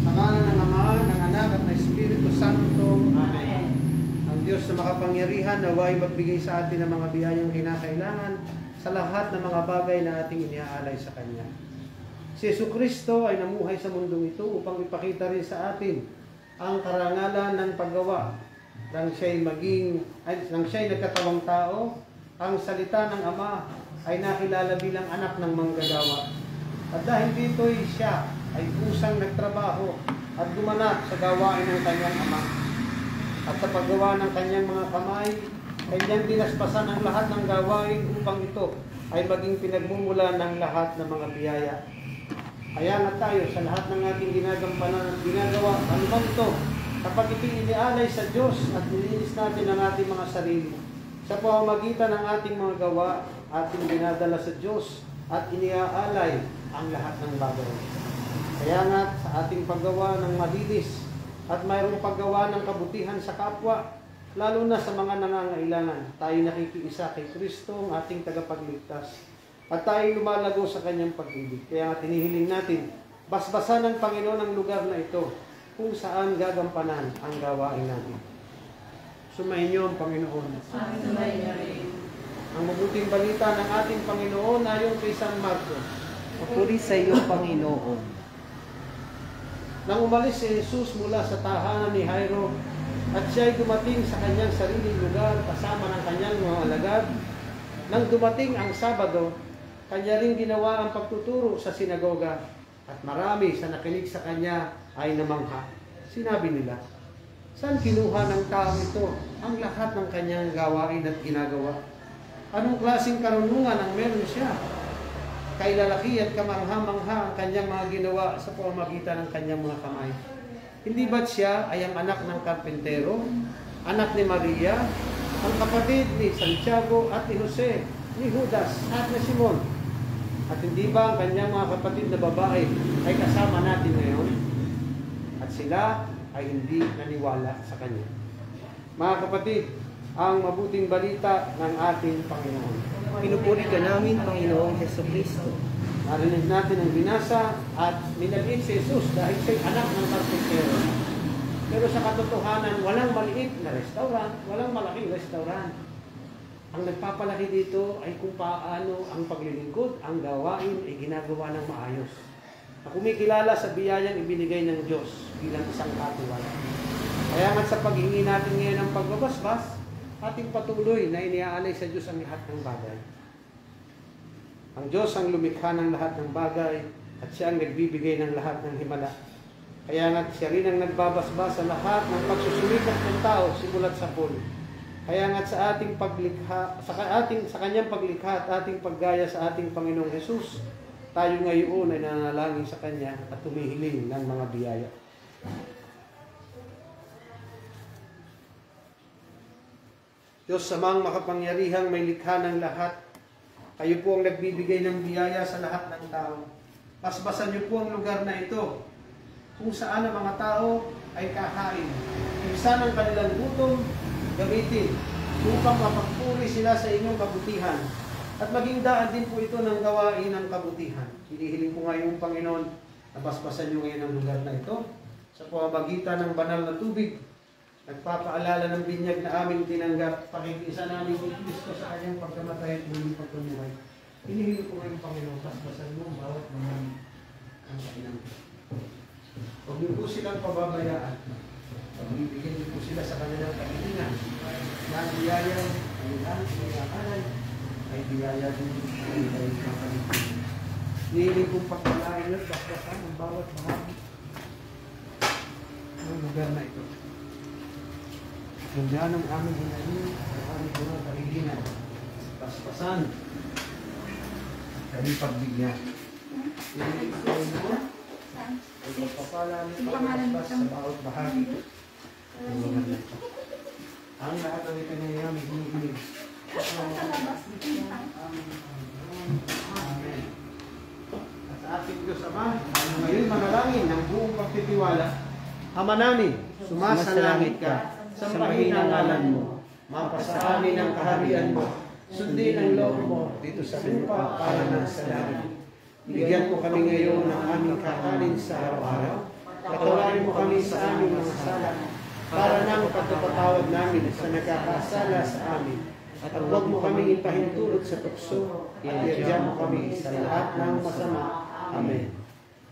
Sa ngalan ng Ama, ng Anak, at ng Espiritu Santo. Amen. Ang Diyos na makapangyarihan, naway magbigay sa atin ng mga biyayang kinakailangan sa lahat ng mga bagay na ating iniaalay sa Kanya. Si Jesucristo ay namuhay sa mundong ito upang ipakita rin sa atin ang karangalan ng paggawa nang siya'y nagkatawang tao. Ang salita ng Ama ay nakilala bilang anak ng manggagawa. At dahil dito'y siya ay kusang nagtrabaho at gumanap sa gawain ng kanyang Ama. At sa paggawa ng kanyang mga kamay, kanyang dinaspasan ang lahat ng gawain upang ito ay maging pinagmumula ng lahat ng mga biyaya. Kaya nga tayo sa lahat ng ating ginagampanan at ginagawa, ano man ito, kapag ito inialay sa Diyos at nilinis natin ang ating mga sarili, sa pamamagitan ng ating mga gawa, ating dinadala sa Diyos at iniaalay ang lahat ng bagay. Kaya nga sa ating paggawa ng malinis at mayroong paggawa ng kabutihan sa kapwa, lalo na sa mga nangangailangan, tayo nakikiisa kay Kristo, ang ating tagapagligtas. At tayo lumalago sa kanyang pag-ibig. Kaya nga tinihiling natin, basbasan ng Panginoon ang lugar na ito kung saan gagampanan ang gawain natin. Sumayin niyo ang Panginoon. Ang mabuting balita ng ating Panginoon ayon kay San Marcos. Papuri sa iyo, Panginoon. Nang umalis si Jesus mula sa tahanan ni Jairo at siya'y dumating sa kanyang sariling lugar kasama ng kanyang mga alagad, nang dumating ang Sabado, kanya rin ginawa ang pagtuturo sa sinagoga at marami sa nakinig sa kanya ay namangha. Sinabi nila, saan kinuha ng tao ito ang lahat ng kanyang gawain at ginagawa? Anong klaseng karunungan ang meron siya? Kay lalaki at kamangha-mangha ang kanyang mga ginawa sa pamamagitan ng kanyang mga kamay. Hindi ba't siya ay ang anak ng karpentero, anak ni Maria, ang kapatid ni Santiago at ni Jose, ni Judas at ni Simon? At hindi ba ang kanyang mga kapatid na babae ay kasama natin ngayon? At sila ay hindi naniwala sa kanya. Mga kapatid, ang mabuting balita ng ating Panginoon. Pinupuri ka namin, Panginoong Jesucristo. Narinig natin ang binasa at minaliit si Jesus dahil siya'y anak ng karpentero. Pero sa katotohanan, walang maliit na restaurant, walang malaking restaurant. Ang nagpapalaki dito ay kung paano ang paglilingkod, ang gawain ay ginagawa ng maayos. Na kumikilala sa biyayang ibinigay ng Diyos bilang isang katiwala. Kaya nga sa paghingi natin ngayon ng pagbabasbas, ating patuloy na iniaalay sa Diyos ang lahat ng bagay. Ang Diyos ang lumikha ng lahat ng bagay at siya ang nagbibigay ng lahat ng himala. Kaya nga siya rin ang nagbabasbas sa lahat ng pagsusulikat ng tao simulat sa pool. Kaya nga sa ating paglikha, sa kanyang paglikha at ating paggaya sa ating Panginoong Hesus, tayo ngayon ay nanalangin sa Kanya at tumihiling ng mga biyaya. Diyos samang makapangyarihang may likha ng lahat, kayo po ang nagbibigay ng biyaya sa lahat ng tao. Pasbasan niyo po ang lugar na ito, kung saan ang mga tao ay kakain. Ibsan ang kanilang gutom, gamitin upang mapagpuri sila sa inyong kabutihan. At maging daan din po ito ng gawain ng kabutihan. Hinihiling ko ngayon, Panginoon, na basbasan niyo ngayon ang lugar na ito sa pamamagitan ng banal na tubig. Nagpapaalala ng binyag na aming tinanggap, pakikiisa namin kay Kristo sa kanyang pagkamatay at muling pagkamuhay. Hinihiling ko ngayon, Panginoon, basbasan mo bawat mga ang kailang. Huwag niyo po silang pababayaan. Pagbibigyan niyo po sila sa kanilang kahilingan. Yan biyaya, kanilang kanilanganan, ay biyaya din sa kanilang kapalitin. Hinihiling kong pagpalain at basbasan ang bawat bahagi ng lugar na ito. Nandiyan ang aming hinahin, ang aming mga kahilingan. Basbasan, kami pagbigyan. Hinihiling ko ngayon, ang pagpapala ng pagbasbas sa bawat bahagi ng lugar na ito. Ang lahat ng ipinayami, hinihiling. Amen. At sa ating Diyos Ama, ngayon manalangin ng buong pagtitiwala. Ama namin, sumasalangit ka, sambahin ang ngalan mo, mapasa amin ang kaharian mo, sundin ang loob mo dito sa lupa para sa langit. Bigyan mo kami ngayon ng aming kakanin sa araw-araw. Patawarin mo kami sa aming mga sala, para nang pagpapatawad namin sa nagkakasala sa amin. At huwag mo kami ipahintulot sa tukso, at iadyan mo kami sa lahat ng masama. Amen.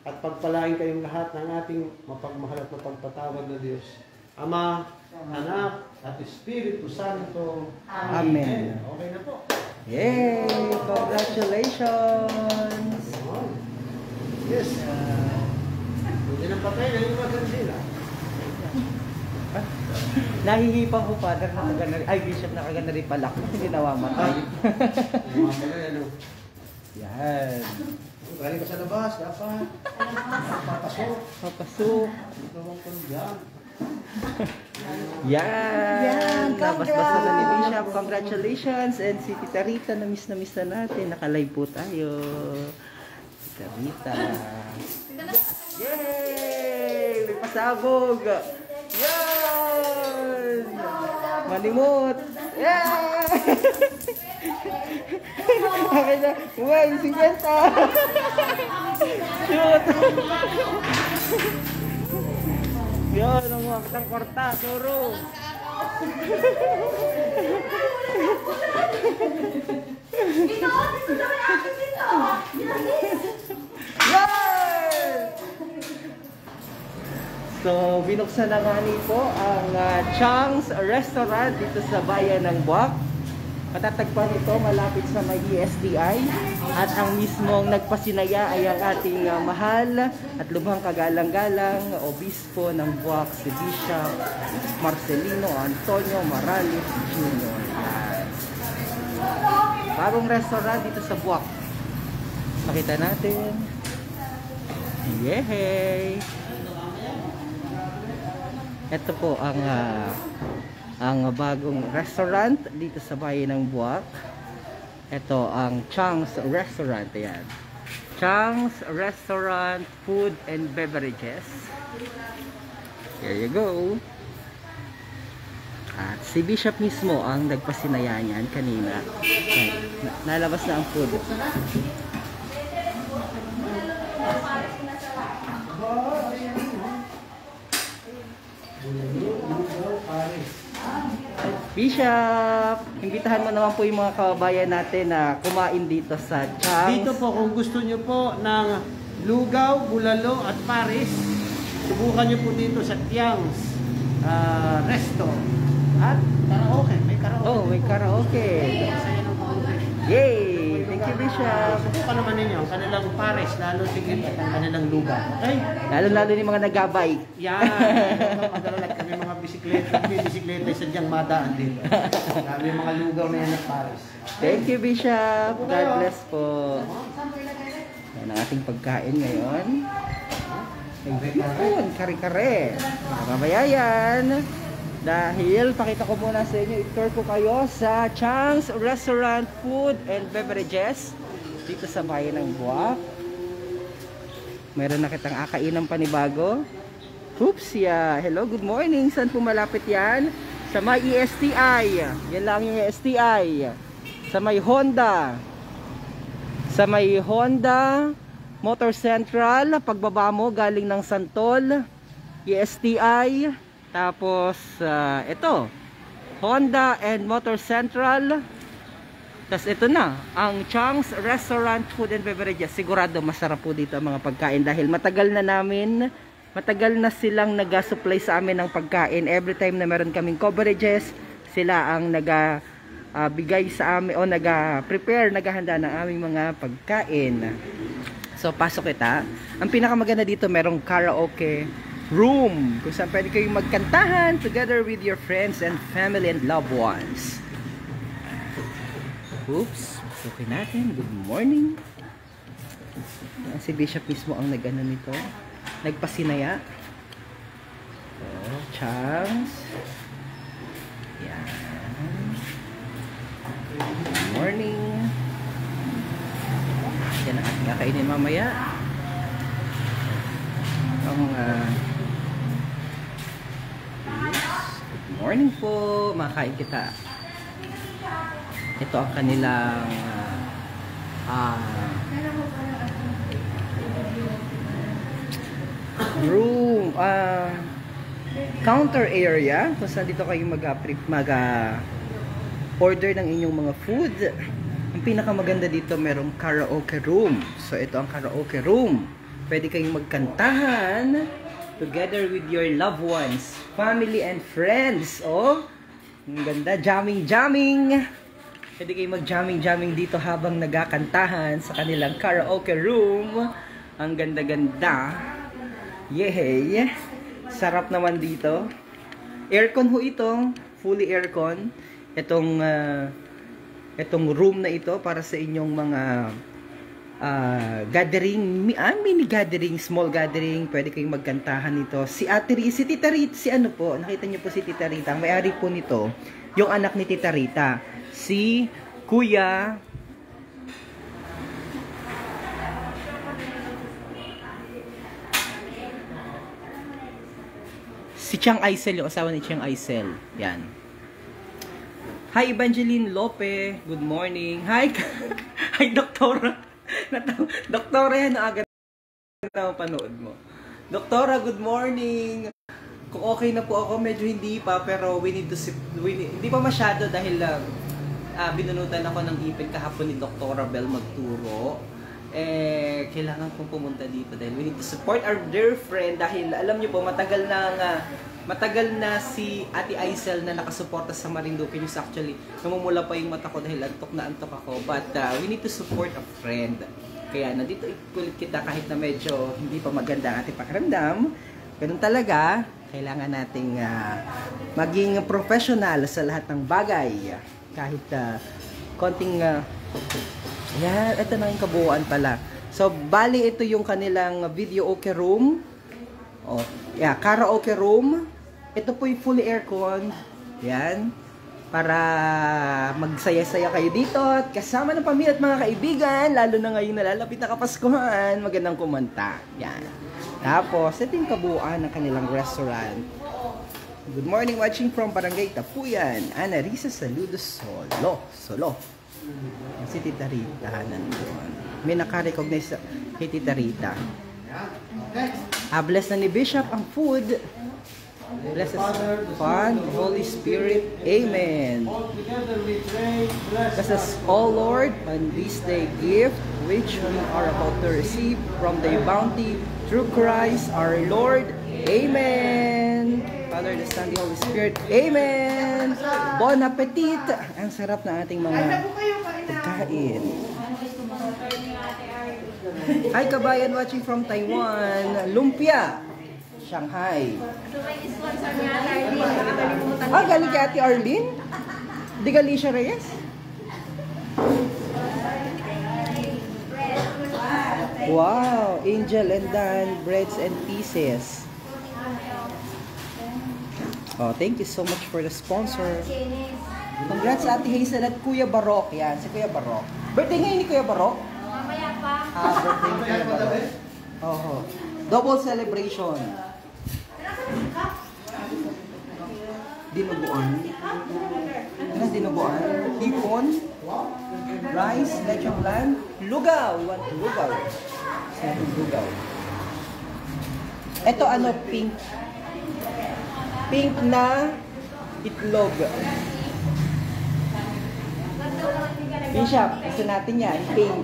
At pagpalain kayong lahat ng ating mapagmahal at mapagpatawad na Diyos, Ama, Anak, at Espiritu Santo. Amen. Okay na po. Yay! Congratulations! Yes. Hindi ng patay na yung magandila. Nahihipang ko, Father, na kagana, ay, Bishop, na kagana rin pala. Hindi nawamatay. Yan. Galing ka sa labas, dapat. Papasok. Papasok. Ito ang pandyan. Yan! Nabas-basa na ni Bishop. Congratulations! And si Tita Rita, na-miss na natin. Naka-live po tayo. Tita Rita. Yay! May pasabog! Yan! Malimot! Yeah! Okay na. Uy, 50! Shoot! Yan, ang mga kwarta, suro. Yan! So, binuksan na nga po ang Chang's Restaurant dito sa bayan ng Buwak. Matatagpuan ito malapit sa may ESDI at ang mismong nagpasinaya ay ang ating mahal at lubhang kagalang-galang obispo ng Buwak, si Bishop Marcelino Antonio Morales Jr. Bagong restaurant dito sa Buwak. Makita natin. Yehey! Ito po ang bagong restaurant dito sa bayan ng Buwak. Ito ang Chang's Restaurant. Ayan. Chang's Restaurant, Food and Beverages. Here you go. At si Bishop mismo ang nagpasinaya niyan kanina. Ayan. Nalabas na ang food. Bishop, imbitahan mo naman po yung mga kababayan natin na kumain dito sa Chang's. Dito po, kung gusto nyo po ng lugaw, bulalo at paris, subukan nyo po dito sa Tiang's Resto. At karaoke, may karaoke. Oh, may karaoke. Masaya ng karaoke. Yay! Thank you, Bishop. Subukan naman ninyo ang kanilang pares, lalo tigit at ang kanilang lugaw. Okay? Lalo-lalo ni mga nagabay. Yan. Madalalat kami mga bisikleta. May bisikleta sadyang madaan dito. Kami mga lugaw na yan at pares. Thank you, Bishop. God bless po. Yan ang ating pagkain ngayon. Ayun, kare-kare. Mga kabayayan. Dahil, pakita ko muna sa inyo, i-tour ko kayo sa Chang's Restaurant, Food and Beverages dito sa bayan ng Buwak. Meron na kitang akainang panibago. Oops, yeah. Hello, good morning. Saan po malapit yan? Sa may ESTI. Yan lang yung ESTI. Sa may Honda. Sa may Honda Motor Central. Pagbaba mo galing ng Santol. ESTI. Tapos, ito, Honda and Motor Central. Tapos ito na, ang Chang's Restaurant, Food and Beverages. Sigurado masarap po dito ang mga pagkain dahil matagal na silang nag-supply sa amin ng pagkain. Every time na meron kaming coverages, sila ang bigay sa amin o nag-prepare, naghahanda ng aming mga pagkain. So, pasok kita. Ang pinakamaganda dito, merong karaoke room kung saan pwede kayong magkantahan together with your friends and family and loved ones. Oops, okay natin. Good morning. Si Bishop mismo ang nag-ano nito, nagpasinaya. So, Chang's. Yan. Good morning. Yan ang ating kakainin mamaya. Ang good morning po, makain kita. Ito ang kanilang counter area kung saan dito kayo order ng inyong mga food. Ang pinakamaganda dito, merong karaoke room. So ito ang karaoke room. Pwede kayong magkantahan together with your loved ones, family and friends. Oh, ang ganda, jamming. Pwede kayong mag-jamming dito habang nagakantahan sa kanilang karaoke room. Ang ganda-ganda. Yehey! Sarap naman dito. Aircon ho ito. Fully aircon. Itong room na ito para sa inyong mga gathering, mini gathering, small gathering. Pwede kayong magkantahan nito. Si Tita Rita, si ano po, nakita niyo po si Tita Rita. Ang may-ari po nito, yung anak ni Tita Rita. Si Kuya si Chiang Aisel, yung asawa ni Chiang Aisel. Yan. Hi, Evangeline Lope. Good morning. Hi, hi, Doktora. Doktora, yan ang agad na panood mo. Doktora, good morning. Kung okay na po ako, medyo hindi pa, pero hindi pa masyado dahil binunutan ako ng ipin kahapon ni Doktora Bell magturo. Kailangan kong pumunta dito dahil we need to support our dear friend dahil alam niyo po, matagal na si Ate Aisel na nakasuporta sa Marinduque News. Actually, namumula pa yung mata ko dahil antok na antok ako. But we need to support a friend. Kaya nandito ikulit kita kahit na medyo hindi pa maganda ang ating pakiramdam. Ganun talaga, kailangan nating maging professional sa lahat ng bagay. Kahit konting... yan, ito na yung kabuuan pala. So, bali ito yung kanilang video okay room. Oh, yeah, karaoke room. Ito po yung fully aircon. Yan. Para magsaya-saya kayo dito at kasama ng pamilya at mga kaibigan, lalo na ngayon nalalapit na Kapaskuhan, magandang kumanta. Yan. Tapos, ito yung kabuuan ng kanilang restaurant. Good morning, watching from Barangay Tapuyan. Ana Risa Saludos Solo. Si Tita Rita nandun. May naka-recognize kay Tita Rita. Bless na ni Bishop ang food. Bless us, Father, Holy Spirit. Amen. Bless us, O Lord, on this day gift which we are about to receive from thy bounty through Christ our Lord. Amen. Father, the Son, the Holy Spirit. Amen. Bon appetit. Ang sarap na ating mga pagkain. Hi, kabayan watching from Taiwan. Lumpia. Shanghai. Galing kay Ate Arlene? Di Galicia Reyes? Wow. Angel and Dan. Breads and pieces. Oh, thank you so much for the sponsor. Congrats sa Ate Hazel at Kuya Barok. Yan, si Kuya Barok. Birthday ngayon ni Kuya Barok? Mamaya pa. Birthday ni Kuya Barok. Oh, double celebration. Dinuguan. Ano dinuguan? Hipon. Rice, lechon plan. Lugaw. We want lugaw. Lugaw. Ito ano, pink. Pink na itlog. Bishop, gusto natin yan. Pink.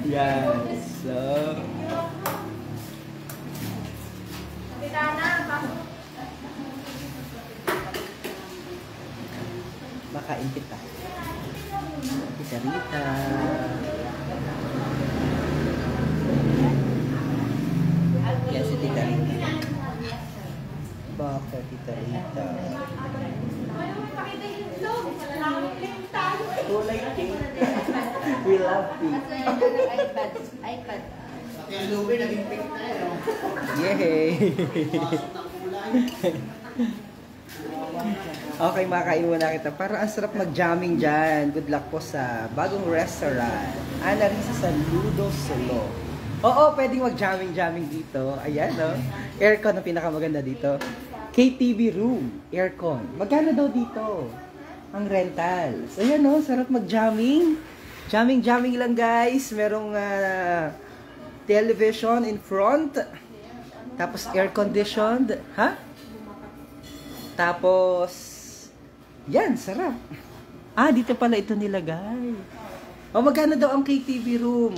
Yan. So... Makain kita. Tita Rita. Yan si Tita Rita. Baka Tita Rita. Kulay pink. We love pink. iPad. Kaya lubi, naging pink na yun. Yay! Okay, makain muna kita. Para ang sarap mag-jamming dyan. Good luck po sa bagong restaurant. Ana Risa Saludos Solo. Oo, pwedeng mag-jamming dito. Ayan, no? Aircon ang pinakamaganda dito. KTV room, aircon. Magkano daw dito? Ang rentals. Ayan, no? Sarap mag-jamming. Jamming lang, guys. Merong television in front. Tapos air conditioned, ha? Tapos yan, sarap. Ah, dito pala ito nilagay. O magkano daw ang KTV room?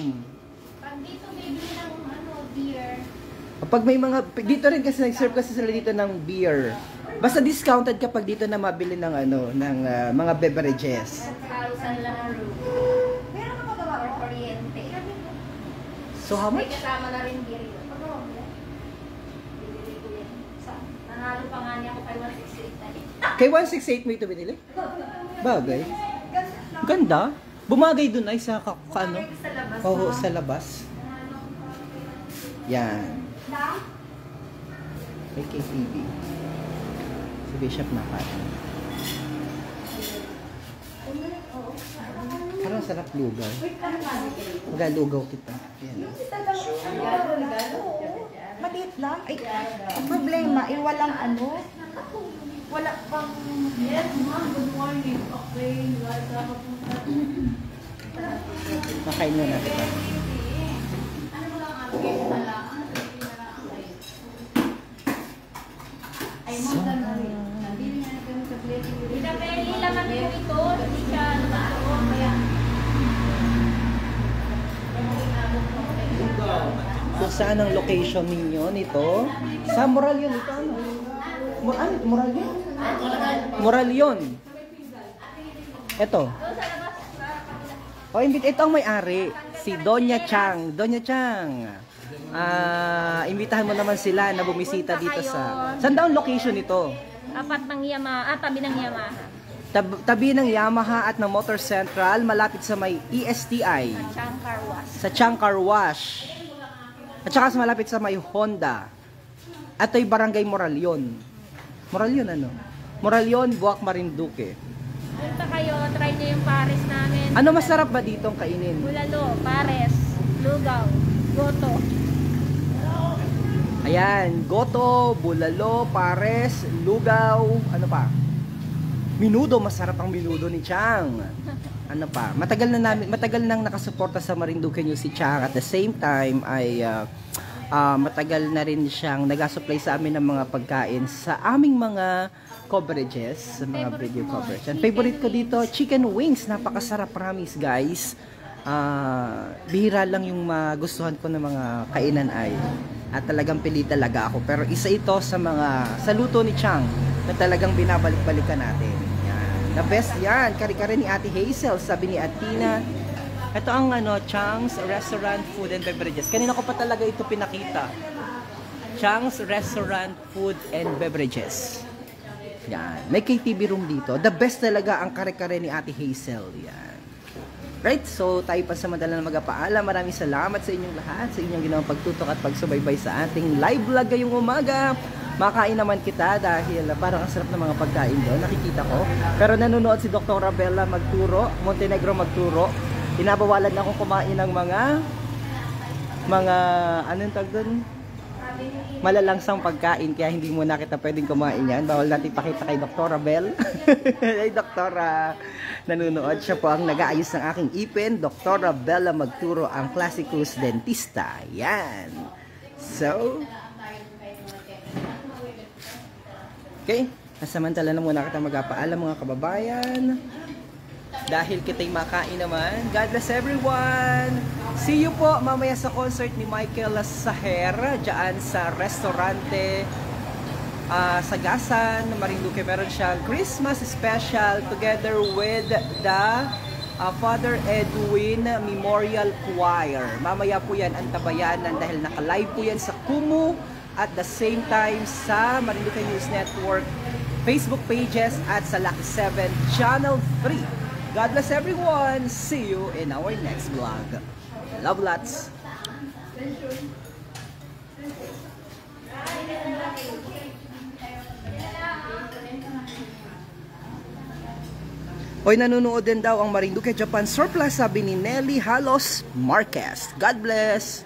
Pag dito bibili ng beer. Kapag may mga, dito rin kasi nag-serve kasi sila dito ng beer. Basta discounted kapag dito na mabili ng ng mga beverages. 1,000 lang ang room. Meron ka magawa or kuryente. So how May much? kasama na rin beer yun. Bibili ko yan. Nanalo pa nga niya ako kay 168 na rin. Kay 168 mo ito binili? Bagay. Ganda. Bumagay dun ay sa ano? Sa labas. Oo, sa labas. Yan. May KTV. Si Bishop na kain. Parang sarap lugaw. Magalugaw kita. Yan. Maliit lang. Ay, ang problema, walang wala pang... Yes, ma'am. Good morning. Okay. Makain mo na kita. Pinapeli laman po ito. Hindi siya naman kaya. So, saan ang location ninyo nito? Sa Moral yun. Ito ano? Moral yun? Moral yun. Ito. Ito ang may-ari. Si Doña Chang. Doña Chang. Imbitahan mo naman sila na bumisita dito sa... Saan daw ang location nito? Tabi ng Yamaha. Tabi ng Yamaha at ng Motor Central, malapit sa may ESTI. Chang Car Wash. Sa Chang Car Wash. At saka sa malapit sa may Honda. At ito'y Barangay Moralion. Moralion ano? Moralion, Buwak, Marinduque. Punta kayo, try nyo yung pares namin. Ano masarap ba ditong kainin? Bulalo, pares, lugaw, goto. Ayan, goto, bulalo, pares, lugaw, ano pa? Minudo, masarap ang minudo ni Chang. Ano pa? Matagal nang nakasuporta sa Marinduque News si Chang. At the same time ay matagal na rin siyang nag-supply sa amin ng mga pagkain sa aming mga coverages, sa mga video coverage. And favorite ko dito, chicken wings. Napakasarap, promise guys. Bihira lang yung magustuhan ko ng mga kainan ay. At talagang pili talaga ako. Pero isa ito sa luto ni Chang na talagang binabalik-balikan natin. Yan. The best yan. Kari-kari ni Ate Hazel, sabi ni Atina. Ito ang Chang's Restaurant Food and Beverages. Kanina ko pa talaga ito pinakita. Chang's Restaurant Food and Beverages. Yan. May KTV room dito. The best talaga ang kare-kare ni Ate Hazel. Yan. Right? So, tayo pa samantala na magpaalam. Maraming salamat sa inyong lahat, sa inyong ginawang pagtutok at pagsubaybay sa ating live vlog ngayong umaga. Makain naman kita dahil parang ang sarap ng mga pagkain doon. Nakikita ko. Pero nanonood si Dr. Bella Magturo, Montenegro Magturo. Inabawalan na akong kumain ng mga anong tawag doon? Malalangsang pagkain, kaya hindi muna kita pwedeng kumain yan. Bawal natin pakita kay Dr. Bell. Ay, Doktora nanonood. Siya po ang nag-aayos ng aking ipin. Dr. Bella Magturo, ang Classicus Dentista. Yan. So, okay. Nasamantala na muna kita magpaalam mga kababayan. Dahil kita'y makain naman. God bless everyone. See you po mamaya sa concert ni Michael Saher dyan sa restaurante Sagasan, Marinduque. Meron siyang Christmas special together with the Father Edwin Memorial Choir. Mamaya po yan ang tabayanan dahil naka-live po yan sa Kumu at the same time sa Marinduque News Network Facebook pages at sa Lucky 7 Channel 3. God bless everyone. See you in our next vlog. Love lots. Hoy, nanonood din daw ang Marinduque Japan Surplus, sabi ni Nelly Halos Marquez. God bless.